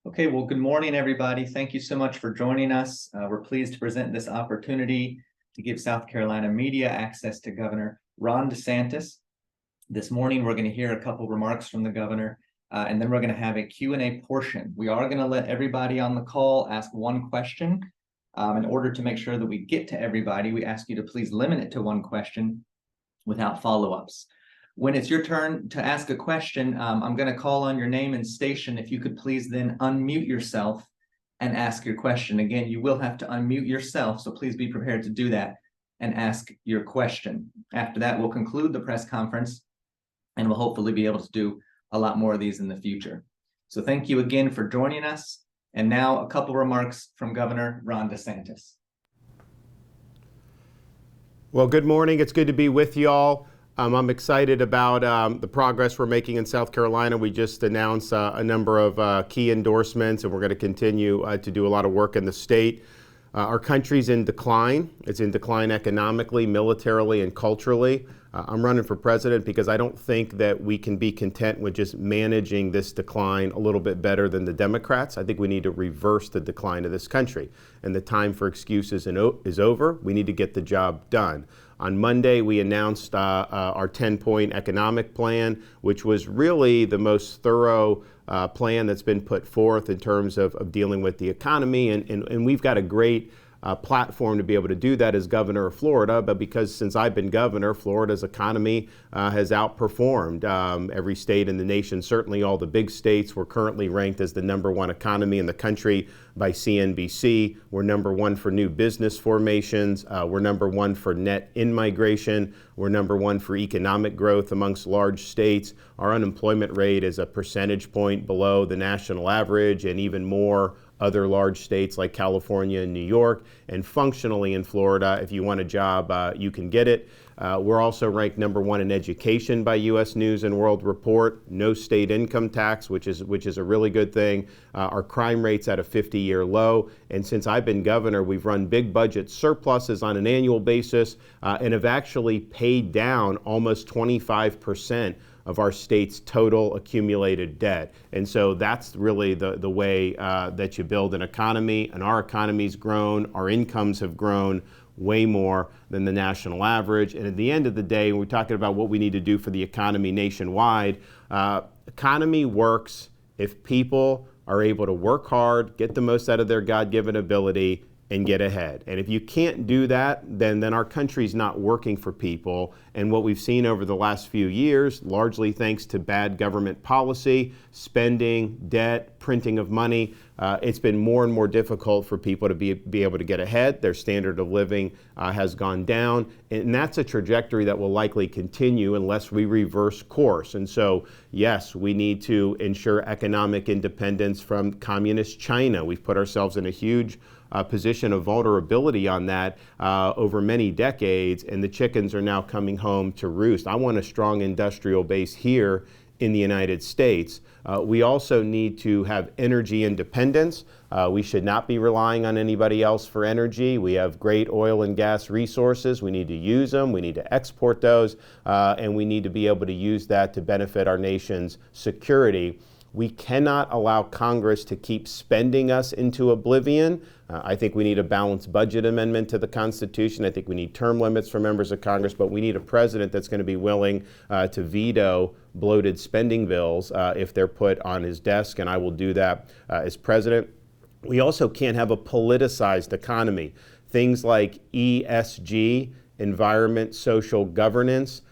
Okay, well, good morning, everybody. Thank you so much for joining us. We're pleased to present this opportunity to give South Carolina media access to Governor Ron DeSantis. This morning, we're going to hear a couple remarks from the governor, and then we're going to have a Q&A portion. We are going to let everybody on the call ask one question. In order to make sure that we get to everybody, we ask you to please limit it to one question without follow-ups. When it's your turn to ask a question, I'm going to call on your name and station. If you could please then unmute yourself and ask your question. Again, you will have to unmute yourself, so please be prepared to do that and ask your question. After that, we'll conclude the press conference, and we'll hopefully be able to do a lot more of these in the future. So thank you again for joining us. And now a couple remarks from Governor Ron DeSantis. Well, good morning. It's good to be with you all. I'm excited about the progress we're making in South Carolina. We just announced a number of key endorsements, and we're going to continue to do a lot of work in the state. Our country's in decline. It's in decline economically, militarily, and culturally. I'm running for president because I don't think that we can be content with just managing this decline a little bit better than the Democrats. I think we need to reverse the decline of this country. And the time for excuses is over. We need to get the job done. On Monday, we announced our 10-point economic plan, which was really the most thorough plan that's been put forth in terms of dealing with the economy. And we've got a great platform to be able to do that as governor of Florida. But because since I've been governor, Florida's economy has outperformed every state in the nation, certainly all the big states. We're currently ranked as the #1 economy in the country by CNBC. We're #1 for new business formations. We're #1 for net in-migration. We're #1 for economic growth amongst large states. Our unemployment rate is a percentage point below the national average, and even more other large states like California and New York. And functionally in Florida, if you want a job, you can get it. We're also ranked #1 in education by U.S. News and World Report. No state income tax, which is a really good thing. Our crime rate's at a 50-year low. And since I've been governor, we've run big budget surpluses on an annual basis and have actually paid down almost 25% of our state's total accumulated debt. And so that's really the way that you build an economy. And our economy's grown, our incomes have grown way more than the national average. And at the end of the day, when we're talking about what we need to do for the economy nationwide, economy works if people are able to work hard, get the most out of their God-given ability, and get ahead. And if you can't do that, then our country's not working for people. And what we've seen over the last few years, largely thanks to bad government policy, spending, debt, printing of money, it's been more and more difficult for people to be able to get ahead. Their standard of living has gone down. And that's a trajectory that will likely continue unless we reverse course. And so, yes, we need to ensure economic independence from communist China. We've put ourselves in a huge position of vulnerability on that over many decades, and the chickens are now coming home to roost. I want a strong industrial base here in the United States. We also need to have energy independence. We should not be relying on anybody else for energy. We have great oil and gas resources. We need to use them. We need to export those, and we need to be able to use that to benefit our nation's security. We cannot allow Congress to keep spending us into oblivion. I think we need a balanced budget amendment to the Constitution. I think we need term limits for members of Congress, but we need a president that's going to be willing to veto bloated spending bills if they're put on his desk, and I will do that as president. We also can't have a politicized economy. Things like ESG, environment, social governance,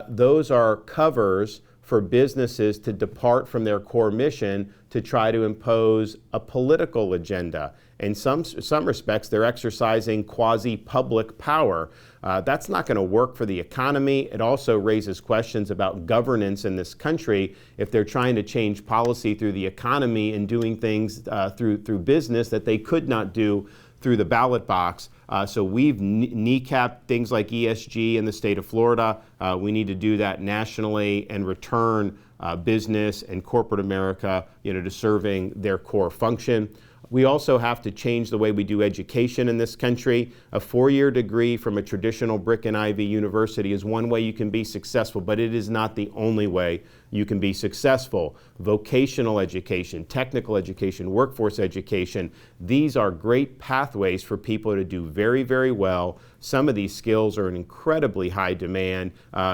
those are covers for businesses to depart from their core mission to try to impose a political agenda. In some respects, they're exercising quasi-public power. That's not going to work for the economy. It also raises questions about governance in this country if they're trying to change policy through the economy and doing things through business that they could not do through the ballot box. So we've kneecapped things like ESG in the state of Florida. We need to do that nationally and return business and corporate America to serving their core function. We also have to change the way we do education in this country. A four-year degree from a traditional brick and ivy university is one way you can be successful, but it is not the only way you can be successful. Vocational education, technical education, workforce education, these are great pathways for people to do very, very well. Some of these skills are in incredibly high demand.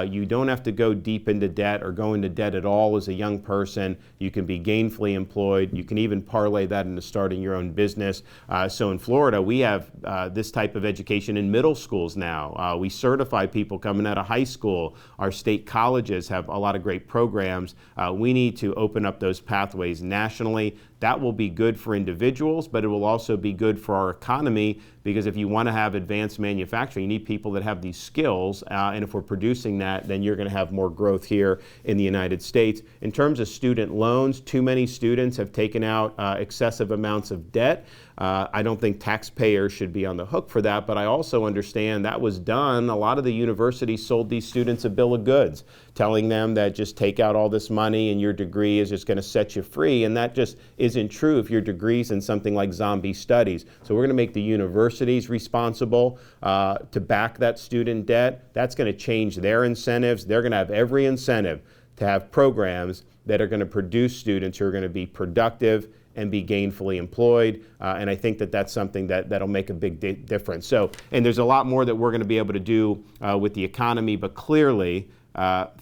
You don't have to go deep into debt or go into debt at all as a young person. You can be gainfully employed. You can even parlay that into starting your own business. So in Florida, we have this type of education in middle schools now. We certify people coming out of high school. Our state colleges have a lot of great programs. We need to open up those pathways nationally. That will be good for individuals, but it will also be good for our economy, because if you want to have advanced manufacturing, you need people that have these skills, and if we're producing that, then you're going to have more growth here in the United States. In terms of student loans, too many students have taken out excessive amounts of debt. I don't think taxpayers should be on the hook for that, but I also understand that was done. A lot of the universities sold these students a bill of goods, telling them that just take out all this money and your degree is just going to set you free, and that just isn't true if your degree's in something like zombie studies. So we're going to make the universities responsible to back that student debt. That's going to change their incentives. They're going to have every incentive to have programs that are going to produce students who are going to be productive and be gainfully employed, and I think that that's something that'll make a big difference. So, and there's a lot more that we're going to be able to do with the economy, but clearly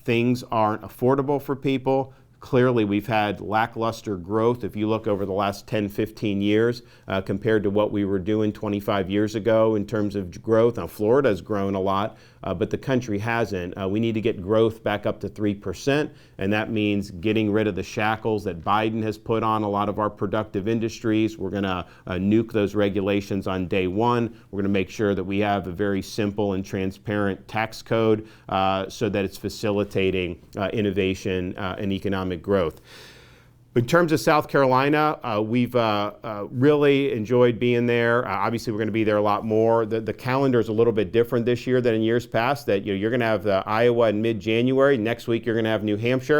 things aren't affordable for people. Clearly, we've had lackluster growth if you look over the last 10, 15 years compared to what we were doing 25 years ago in terms of growth. Now, Florida has grown a lot, but the country hasn't. We need to get growth back up to 3%, and that means getting rid of the shackles that Biden has put on a lot of our productive industries. We're going to nuke those regulations on day one. We're going to make sure that we have a very simple and transparent tax code so that it's facilitating innovation and economic growth. In terms of South Carolina, we've really enjoyed being there. Obviously, we're going to be there a lot more. The calendar is a little bit different this year than in years past. That you're going to have Iowa in mid-January. Next week, you're going to have New Hampshire.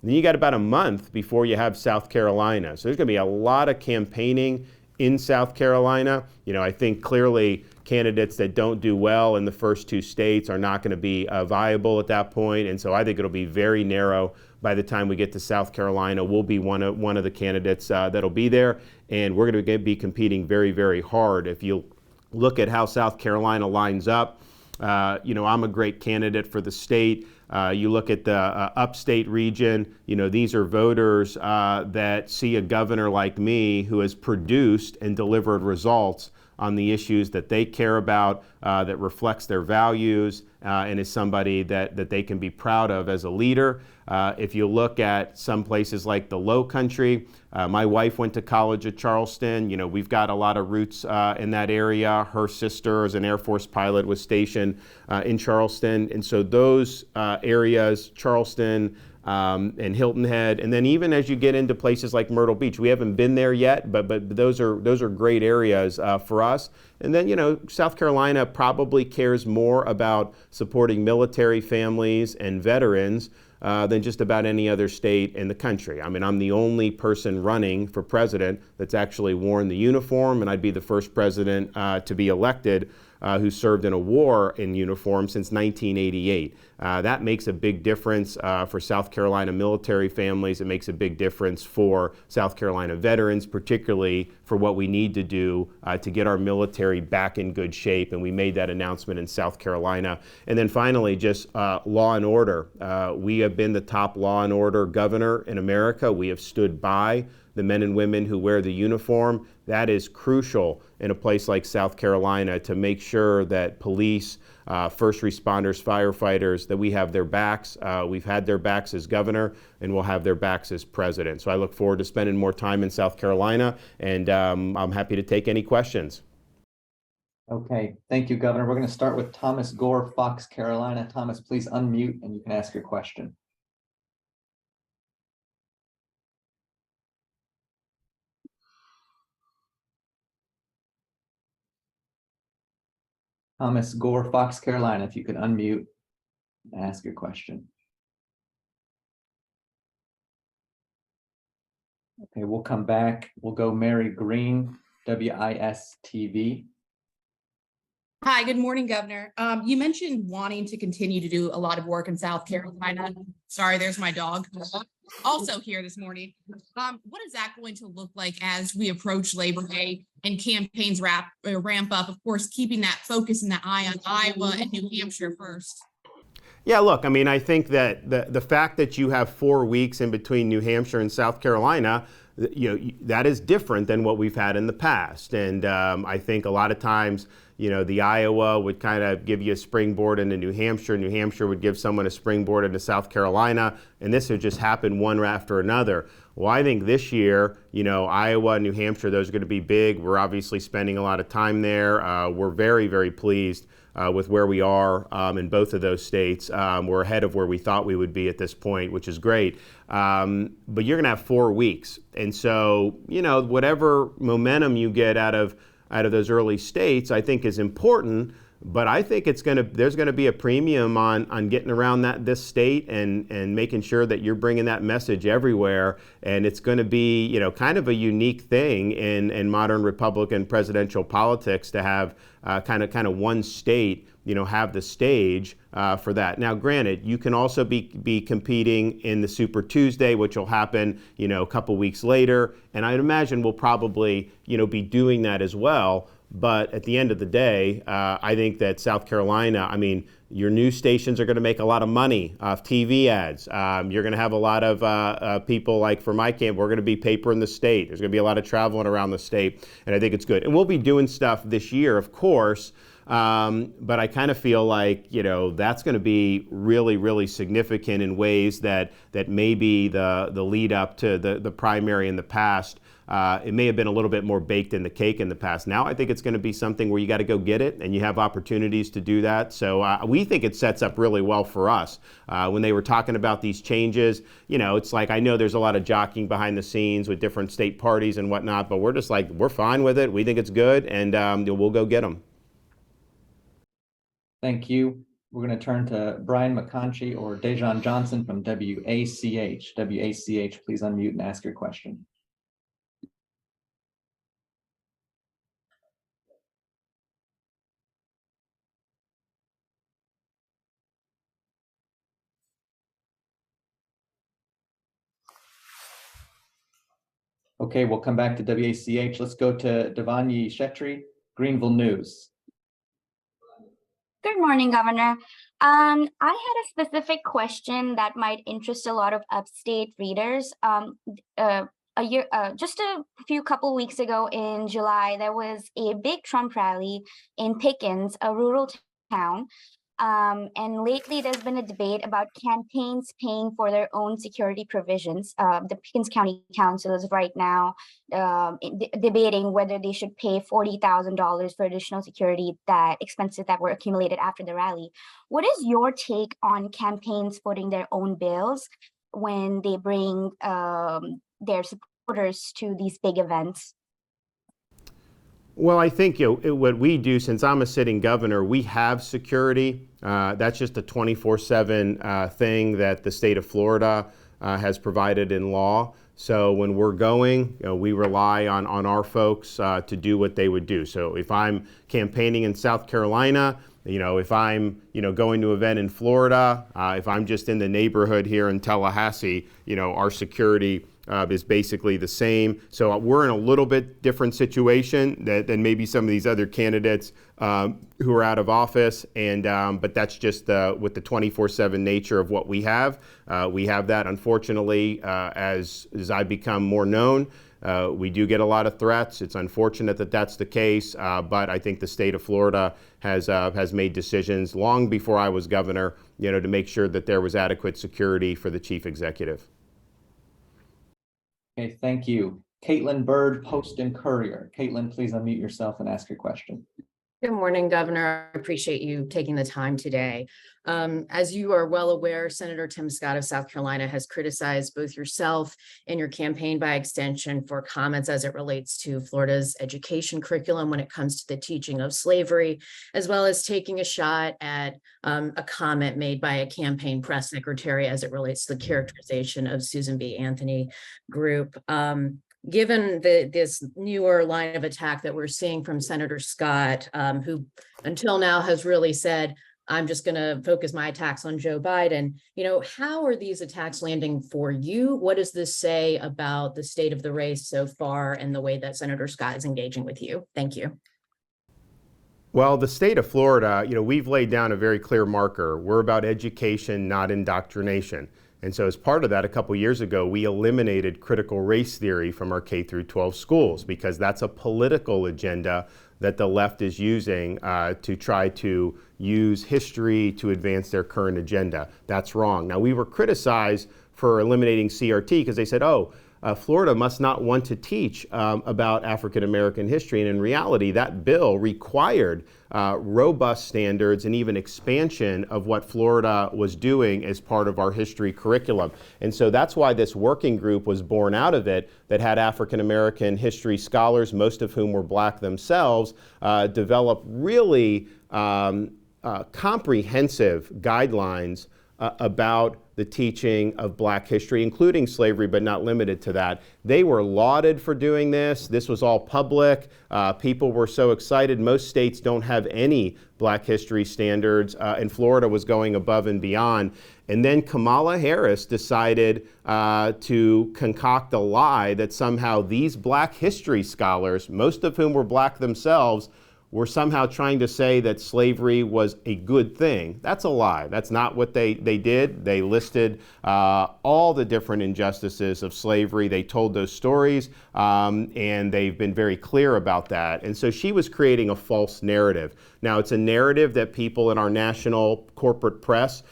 And then you got about a month before you have South Carolina. So there's going to be a lot of campaigning in South Carolina. I think clearly candidates that don't do well in the first two states are not going to be viable at that point. And so I think it'll be very narrow by the time we get to South Carolina. We'll be one of the candidates that'll be there, and we're going to be competing very, very hard. If you look at how South Carolina lines up, I'm a great candidate for the state. You look at the upstate region, these are voters that see a governor like me who has produced and delivered results on the issues that they care about, that reflects their values, and is somebody that they can be proud of as a leader. If you look at some places like the Low Country, my wife went to college at Charleston. We've got a lot of roots in that area. Her sister, as an Air Force pilot, was stationed in Charleston. And so those areas, Charleston, and Hilton Head, and then even as you get into places like Myrtle Beach, we haven't been there yet, but those are great areas for us. And then South Carolina probably cares more about supporting military families and veterans than just about any other state in the country. I mean, I'm the only person running for president that's actually worn the uniform, and I'd be the first president to be elected who served in a war in uniform since 1988. That makes a big difference for South Carolina military families. It makes a big difference for South Carolina veterans, particularly for what we need to do to get our military back in good shape. And we made that announcement in South Carolina. And then finally, just law and order. We have been the top law and order governor in America. We have stood by the men and women who wear the uniform. That is crucial in a place like South Carolina to make sure that police, first responders, firefighters, that we have their backs. We've had their backs as governor, and we'll have their backs as president. So I look forward to spending more time in South Carolina, and I'm happy to take any questions. Okay, thank you, Governor. We're going to start with Thomas Gore, Fox, Carolina. Thomas, please unmute and you can ask your question. Thomas Gore, Fox, Carolina, if you could unmute and ask your question. Okay, we'll come back. We'll go Mary Green, WIS-TV. Hi, good morning, Governor. You mentioned wanting to continue to do a lot of work in South Carolina. Sorry, there's my dog. Also here this morning. What is that going to look like as we approach Labor Day and campaigns ramp up? Of course, keeping that focus and that eye on Iowa and New Hampshire first. Yeah, look, I mean, I think that the fact that you have 4 weeks in between New Hampshire and South Carolina, that is different than what we've had in the past. And I think a lot of times, the Iowa would kind of give you a springboard into New Hampshire. New Hampshire would give someone a springboard into South Carolina, and this would just happen one after another. Well, I think this year, Iowa and New Hampshire, those are going to be big. We're obviously spending a lot of time there. We're very, very pleased with where we are in both of those states. We're ahead of where we thought we would be at this point, which is great. But you're going to have 4 weeks. And so, whatever momentum you get out of those early states, I think is important. But I think there's going to be a premium on getting around this state and making sure that you're bringing that message everywhere. And it's going to be, kind of a unique thing in modern Republican presidential politics to have kind of one state, have the stage for that. Now, granted, you can also be competing in the Super Tuesday, which will happen, a couple weeks later. And I'd imagine we'll probably, be doing that as well. But at the end of the day, I think that South Carolina, I mean, your news stations are going to make a lot of money off TV ads. You're going to have a lot of people, like for my camp, we're going to be paper in the state. There's going to be a lot of traveling around the state, and I think it's good. And we'll be doing stuff this year, of course, but I kind of feel like, that's going to be really, really significant in ways that maybe the lead up to the primary in the past, it may have been a little bit more baked in the cake in the past. Now I think it's going to be something where you got to go get it, and you have opportunities to do that. So we think it sets up really well for us. When they were talking about these changes, it's like, I know there's a lot of jockeying behind the scenes with different state parties and whatnot, but we're just like, we're fine with it. We think it's good, and we'll go get them. Thank you. We're going to turn to Brian McConchie or Dejan Johnson from WACH. WACH, please unmute and ask your question. Okay, we'll come back to WACH. Let's go to Devanyi Shetty, Greenville News. Good morning, Governor. I had a specific question that might interest a lot of upstate readers. Just a couple weeks ago in July, there was a big Trump rally in Pickens, a rural town. And lately, there's been a debate about campaigns paying for their own security provisions. The Pickens County Council is right now debating whether they should pay $40,000 for additional security expenses that were accumulated after the rally. What is your take on campaigns footing their own bills when they bring their supporters to these big events? Well, I think what we do, since I'm a sitting governor, we have security. That's just a 24/7 thing that the state of Florida has provided in law. So when we're going, we rely on our folks to do what they would do. So if I'm campaigning in South Carolina, if I'm, going to an event in Florida, if I'm just in the neighborhood here in Tallahassee, our security is basically the same. So we're in a little bit different situation than maybe some of these other candidates who are out of office. And but that's just with the 24/7 nature of what we have. We have that, unfortunately, as I become more known. We do get a lot of threats. It's unfortunate that that's the case, but I think the state of Florida has made decisions long before I was governor, to make sure that there was adequate security for the chief executive. Okay, thank you. Caitlin Bird, Post and Courier. Caitlin, please unmute yourself and ask your question. Good morning, Governor. I appreciate you taking the time today. As you are well aware, Senator Tim Scott of South Carolina has criticized both yourself and your campaign by extension for comments as it relates to Florida's education curriculum when it comes to the teaching of slavery, as well as taking a shot at a comment made by a campaign press secretary as it relates to the characterization of Susan B. Anthony group. Given this newer line of attack that we're seeing from Senator Scott, who until now has really said, I'm just going to focus my attacks on Joe Biden. How are these attacks landing for you? What does this say about the state of the race so far and the way that Senator Scott is engaging with you? Thank you. Well, the state of Florida, we've laid down a very clear marker. We're about education, not indoctrination. And so as part of that, a couple years ago, we eliminated critical race theory from our K through 12 schools because that's a political agenda that the left is using to try to use history to advance their current agenda. That's wrong. Now, we were criticized for eliminating CRT because they said, Florida must not want to teach about African American history. And in reality, that bill required robust standards and even expansion of what Florida was doing as part of our history curriculum. And so that's why this working group was born out of it that had African American history scholars, most of whom were Black themselves, develop really comprehensive guidelines about the teaching of Black history, including slavery, but not limited to that. They were lauded for doing this. This was all public. People were so excited. Most states don't have any Black history standards, and Florida was going above and beyond. And then Kamala Harris decided to concoct a lie that somehow these Black history scholars, most of whom were Black themselves, were somehow trying to say that slavery was a good thing. That's a lie. That's not what they did. They listed all the different injustices of slavery. They told those stories, and they've been very clear about that. And so she was creating a false narrative. Now, it's a narrative that people in our national corporate press,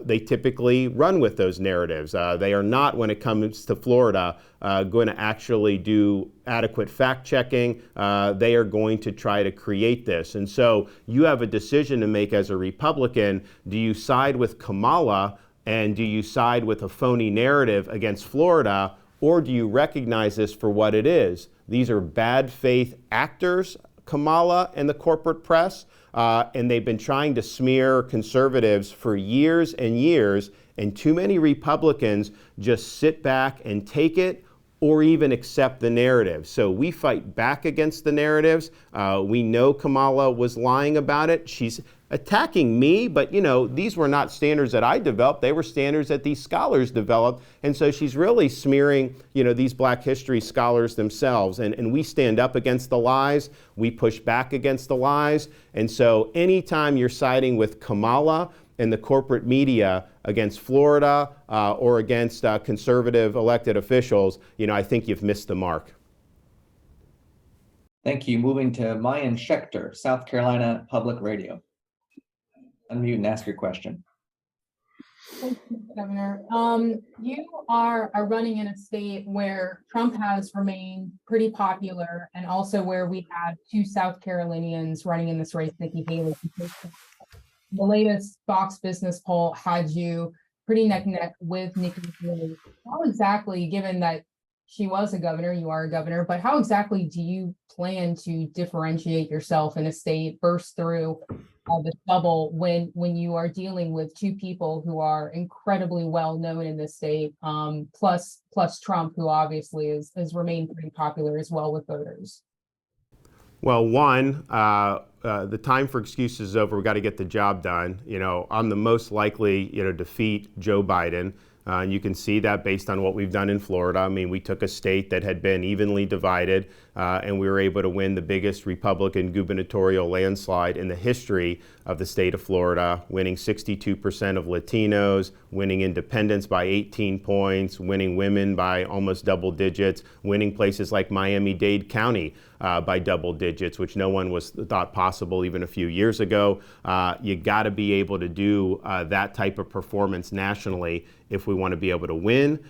they typically run with those narratives. They are not, when it comes to Florida, going to actually do adequate fact checking. They are going to try to create this. And so you have a decision to make as a Republican. Do you side with Kamala and do you side with a phony narrative against Florida, or do you recognize this for what it is? These are bad faith actors, Kamala and the corporate press, and they've been trying to smear conservatives for years and years, and too many Republicans just sit back and take it or even accept the narrative. So we fight back against the narratives. We know Kamala was lying about it. She's attacking me, but these were not standards that I developed. They were standards that these scholars developed. And so she's really smearing, these Black history scholars themselves. And we stand up against the lies. We push back against the lies. And so anytime you're siding with Kamala and the corporate media against Florida or against conservative elected officials, I think you've missed the mark. Thank you. Moving to Mayan Schechter, South Carolina Public Radio. Unmute and ask your question. Thank you, Governor. You are running in a state where Trump has remained pretty popular, and also where we have two South Carolinians running in this race, Nikki Haley. The latest Fox Business poll had you pretty neck and neck with Nikki Haley. How exactly, given that she was a governor, you are a governor, but how exactly do you plan to differentiate yourself in a state, burst through the bubble when you are dealing with two people who are incredibly well known in this state, plus Trump, who obviously has remained pretty popular as well with voters? Well, one, the time for excuses is over. We got to get the job done. I'm the most likely, defeat Joe Biden. And you can see that based on what we've done in Florida. I mean, we took a state that had been evenly divided, and we were able to win the biggest Republican gubernatorial landslide in the history of the state of Florida, winning 62% of Latinos, winning independents by 18 points, winning women by almost double digits, winning places like Miami-Dade County by double digits, which no one was thought possible even a few years ago. You got to be able to do that type of performance nationally if we want to be able to win.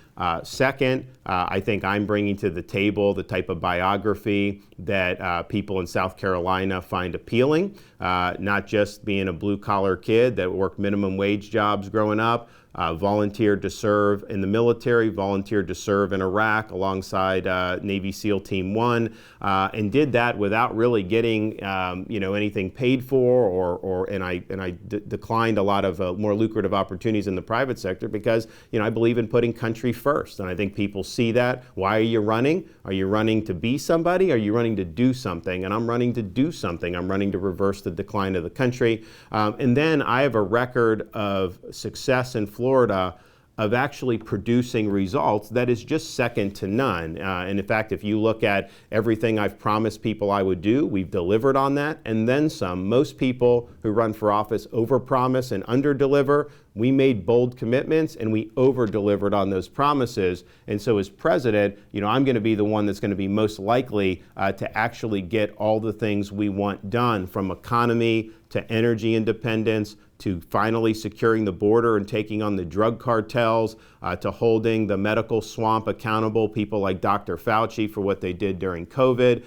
Second, I think I'm bringing to the table the type of biography that people in South Carolina find appealing, not just being a blue-collar kid that worked minimum wage jobs growing up, volunteered to serve in the military, volunteered to serve in Iraq alongside Navy SEAL Team 1, and did that without really getting anything paid for, and I declined a lot of more lucrative opportunities in the private sector because I believe in putting country first, and I think people see that. Why are you running? Are you running to be somebody? Are you running to do something? And I'm running to do something. I'm running to reverse the decline of the country. And then I have a record of success in Florida of actually producing results that is just second to none. And in fact, if you look at everything I've promised people I would do, we've delivered on that and then some. Most people who run for office overpromise and underdeliver. We made bold commitments and we over-delivered on those promises. And so as president, I'm going to be the one that's going to be most likely to actually get all the things we want done, from economy to energy independence, to finally securing the border and taking on the drug cartels, to holding the medical swamp accountable, people like Dr. Fauci for what they did during COVID,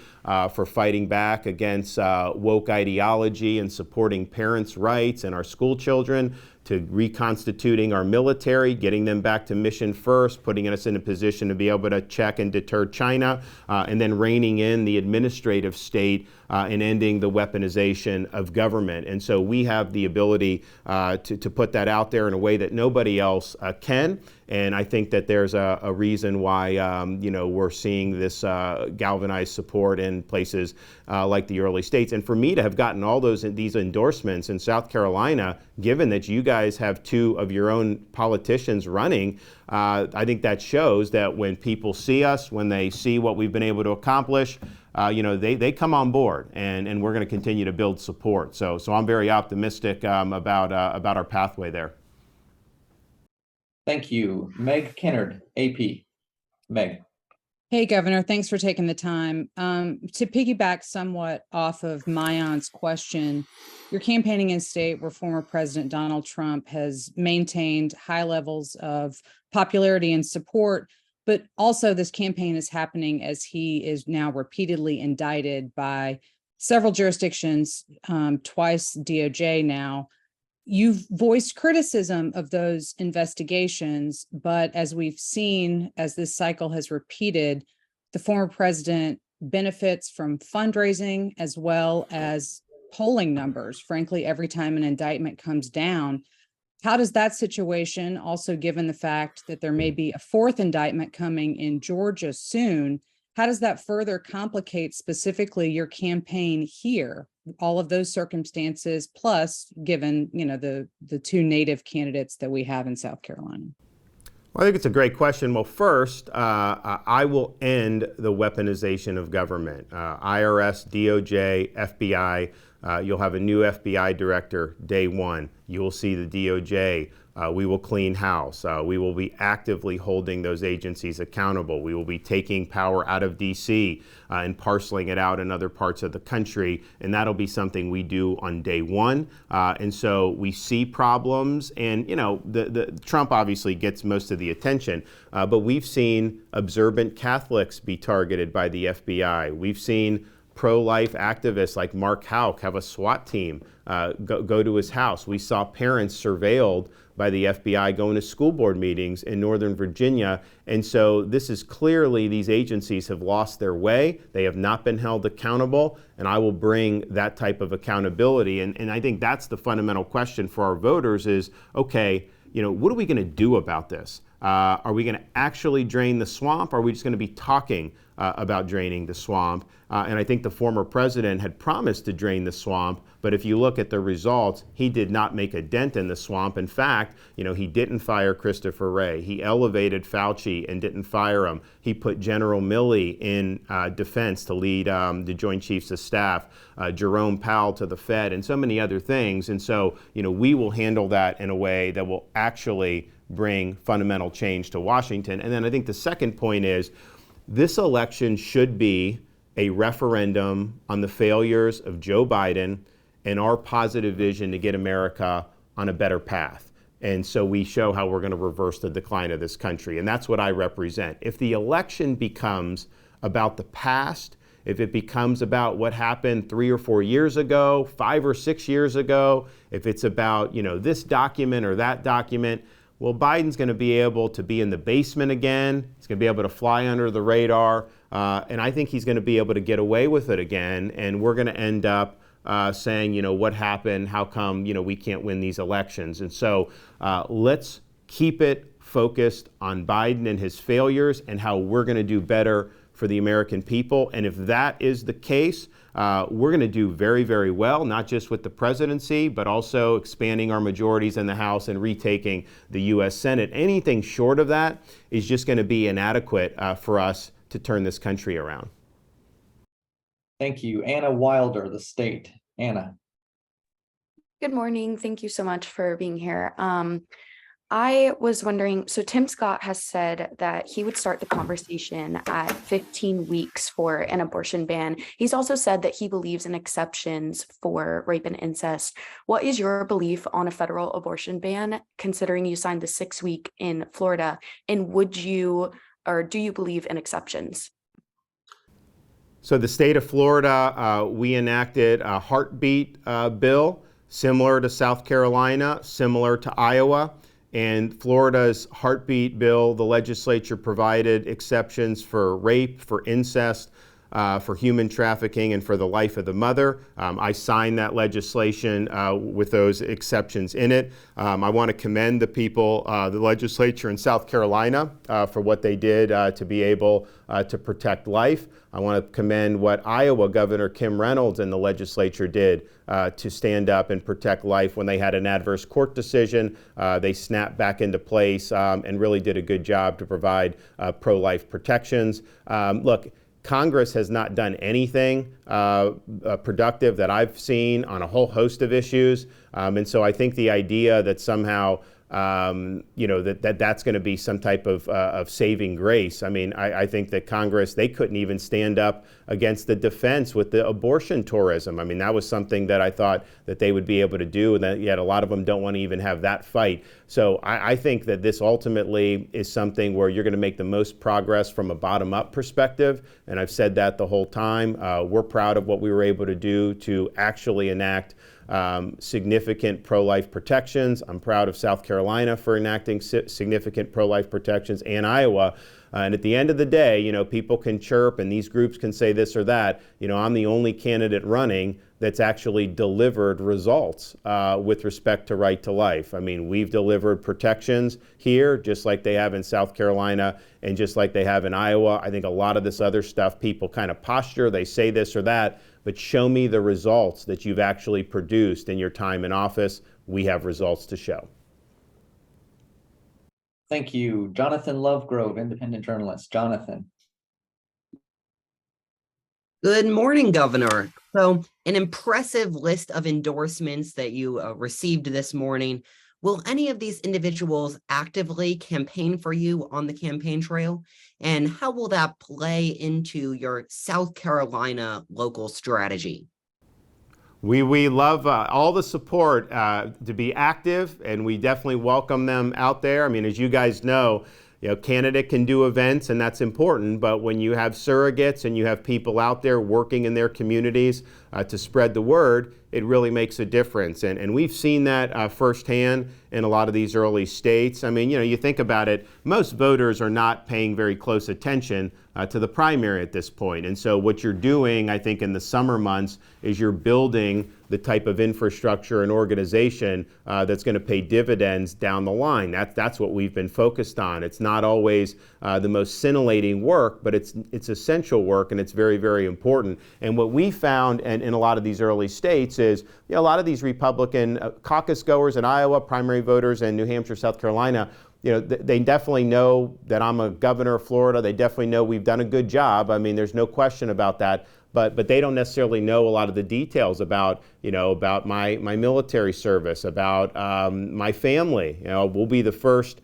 for fighting back against woke ideology and supporting parents' rights and our school children, to reconstituting our military, getting them back to mission first, putting us in a position to be able to check and deter China, and then reining in the administrative state and ending the weaponization of government. And so we have the ability to put that out there in a way that nobody else can. And I think that there's a reason why we're seeing this galvanized support in places like the early states. And for me to have gotten all these endorsements in South Carolina, given that you guys have two of your own politicians running, I think that shows that when people see us, when they see what we've been able to accomplish, they come on board, and we're going to continue to build support. So I'm very optimistic about our pathway there. Thank you. Meg Kennard, AP. Meg. Hey, Governor, thanks for taking the time. To piggyback somewhat off of Maayan's question, you're campaigning in a state where former President Donald Trump has maintained high levels of popularity and support, but also this campaign is happening as he is now repeatedly indicted by several jurisdictions, twice DOJ now. You've voiced criticism of those investigations, but as we've seen, as this cycle has repeated, the former president benefits from fundraising as well as polling numbers. Frankly, every time an indictment comes down, how does that situation, also given the fact that there may be a fourth indictment coming in Georgia soon, how does that further complicate specifically your campaign here? All of those circumstances, plus given the two native candidates that we have in South Carolina. Well, I think it's a great question. Well, first, I will end the weaponization of government. IRS, DOJ, FBI. You'll have a new FBI director day one. You will see the DOJ. We will clean house. We will be actively holding those agencies accountable. We will be taking power out of D.C. And parceling it out in other parts of the country. And that'll be something we do on day one. And so we see problems. And, the Trump obviously gets most of the attention. But we've seen observant Catholics be targeted by the FBI. We've seen pro-life activists like Mark Houck have a SWAT team go to his house. We saw parents surveilled by the FBI going to school board meetings in Northern Virginia. And so this is clearly, these agencies have lost their way. They have not been held accountable, and I will bring that type of accountability. And I think that's the fundamental question for our voters is, okay, what are we going to do about this? Are we going to actually drain the swamp? Or are we just going to be talking about draining the swamp? And I think the former president had promised to drain the swamp, but if you look at the results, he did not make a dent in the swamp. In fact, he didn't fire Christopher Wray. He elevated Fauci and didn't fire him. He put General Milley in defense to lead the Joint Chiefs of Staff, Jerome Powell to the Fed, and so many other things. And so, we will handle that in a way that will actually bring fundamental change to Washington. And then I think the second point is, this election should be a referendum on the failures of Joe Biden and our positive vision to get America on a better path. And so we show how we're going to reverse the decline of this country. And that's what I represent. If the election becomes about the past, if it becomes about what happened 3 or 4 years ago, 5 or 6 years ago, if it's about, this document or that document, well, Biden's going to be able to be in the basement again. He's going to be able to fly under the radar. And I think he's going to be able to get away with it again. And we're going to end up saying, what happened? How come, we can't win these elections? And so let's keep it focused on Biden and his failures and how we're going to do better for the American people. And if that is the case, we're going to do very, very well, not just with the presidency, but also expanding our majorities in the House and retaking the U.S. Senate. Anything short of that is just going to be inadequate for us to turn this country around. Thank you. Anna Wilder, the state. Anna. Good morning. Thank you so much for being here. I was wondering, so Tim Scott has said that he would start the conversation at 15 weeks for an abortion ban. He's also said that he believes in exceptions for rape and incest. What is your belief on a federal abortion ban, considering you signed the 6-week in Florida? And do you believe in exceptions? So the state of Florida, we enacted a heartbeat bill similar to South Carolina, similar to Iowa. And Florida's heartbeat bill, the legislature provided exceptions for rape, for incest, for human trafficking, and for the life of the mother. I signed that legislation with those exceptions in it. I want to commend the people, the legislature in South Carolina for what they did to be able to protect life. I want to commend what Iowa Governor Kim Reynolds and the legislature did to stand up and protect life when they had an adverse court decision. They snapped back into place and really did a good job to provide pro-life protections. Look, Congress has not done anything productive that I've seen on a whole host of issues. And so I think the idea that somehow that's going to be some type of saving grace. I mean, I think that Congress, they couldn't even stand up against the defense with the abortion tourism. I mean, that was something that I thought that they would be able to do, and that yet a lot of them don't want to even have that fight. So I think that this ultimately is something where you're going to make the most progress from a bottom-up perspective, and I've said that the whole time. We're proud of what we were able to do to actually enact significant pro-life protections. I'm proud of South Carolina for enacting significant pro-life protections, and Iowa. And at the end of the day, people can chirp and these groups can say this or that. I'm the only candidate running that's actually delivered results with respect to right to life. I mean, we've delivered protections here, just like they have in South Carolina and just like they have in Iowa. I think a lot of this other stuff, people kind of posture, they say this or that, but show me the results that you've actually produced in your time in office. We have results to show. Thank you. Jonathan Lovegrove, independent journalist. Jonathan. Good morning, Governor. So an impressive list of endorsements that you received this morning. Will any of these individuals actively campaign for you on the campaign trail? And how will that play into your South Carolina local strategy? We love all the support to be active, and we definitely welcome them out there. I mean, as you guys know, candidate can do events, and that's important, but when you have surrogates and you have people out there working in their communities to spread the word, it really makes a difference. And we've seen that firsthand in a lot of these early states. I mean, you think about it, most voters are not paying very close attention to the primary at this point. And so what you're doing, I think, in the summer months is you're building the type of infrastructure and organization that's going to pay dividends down the line. That's what we've been focused on. It's not always the most scintillating work, but it's essential work, and it's very, very important. And what we found in a lot of these early states is a lot of these Republican caucus goers in Iowa, primary voters in New Hampshire, South Carolina, they definitely know that I'm a governor of Florida. They definitely know we've done a good job. I mean, there's no question about that. But they don't necessarily know a lot of the details about my military service, about my family. We'll be the first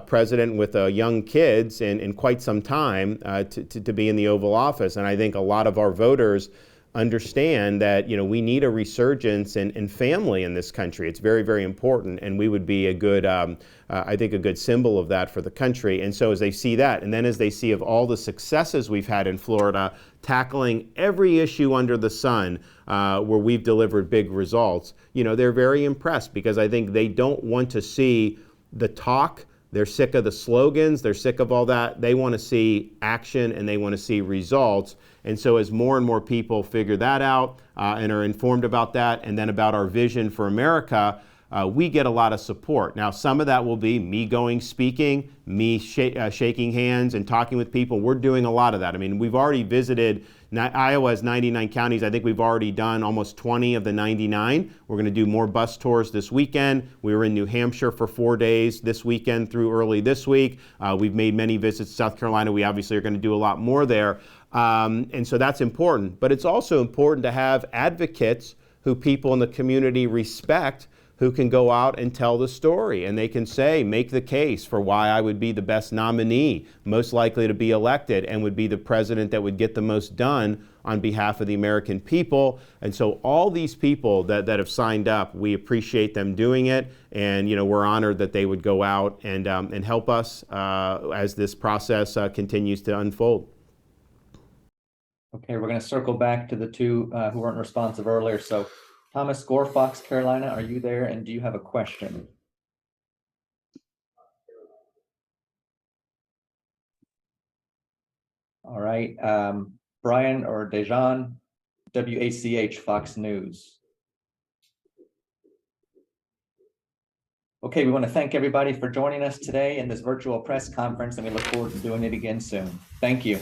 president with young kids in quite some time to be in the Oval Office. And I think a lot of our voters understand that, you know, we need a resurgence in family in this country. It's very, very important, and we would be a good, I think, a good symbol of that for the country. And so as they see that, and then as they see of all the successes we've had in Florida, tackling every issue under the sun, where we've delivered big results, you know, they're very impressed, because I think they don't want to see the talk. They're sick of the slogans. They're sick of all that. They want to see action, and they want to see results. And so as more and more people figure that out and are informed about that, and then about our vision for America, we get a lot of support. Now, some of that will be me going speaking, me shaking hands and talking with people. We're doing a lot of that. I mean, we've already visited, Iowa has 99 counties. I think we've already done almost 20 of the 99. We're going to do more bus tours this weekend. We were in New Hampshire for 4 days this weekend through early this week. We've made many visits to South Carolina. We obviously are going to do a lot more there. And so that's important. But it's also important to have advocates who people in the community respect, who can go out and tell the story, and they can say, make the case for why I would be the best nominee, most likely to be elected, and would be the president that would get the most done on behalf of the American people. And so all these people that have signed up, we appreciate them doing it, and you know, we're honored that they would go out and help us as this process continues to unfold. Okay, we're going to circle back to the two who weren't responsive earlier. So Thomas Gore, Fox, Carolina, are you there, and do you have a question? All right, Brian or Dejan, WACH, Fox News. Okay, we want to thank everybody for joining us today in this virtual press conference, and we look forward to doing it again soon. Thank you.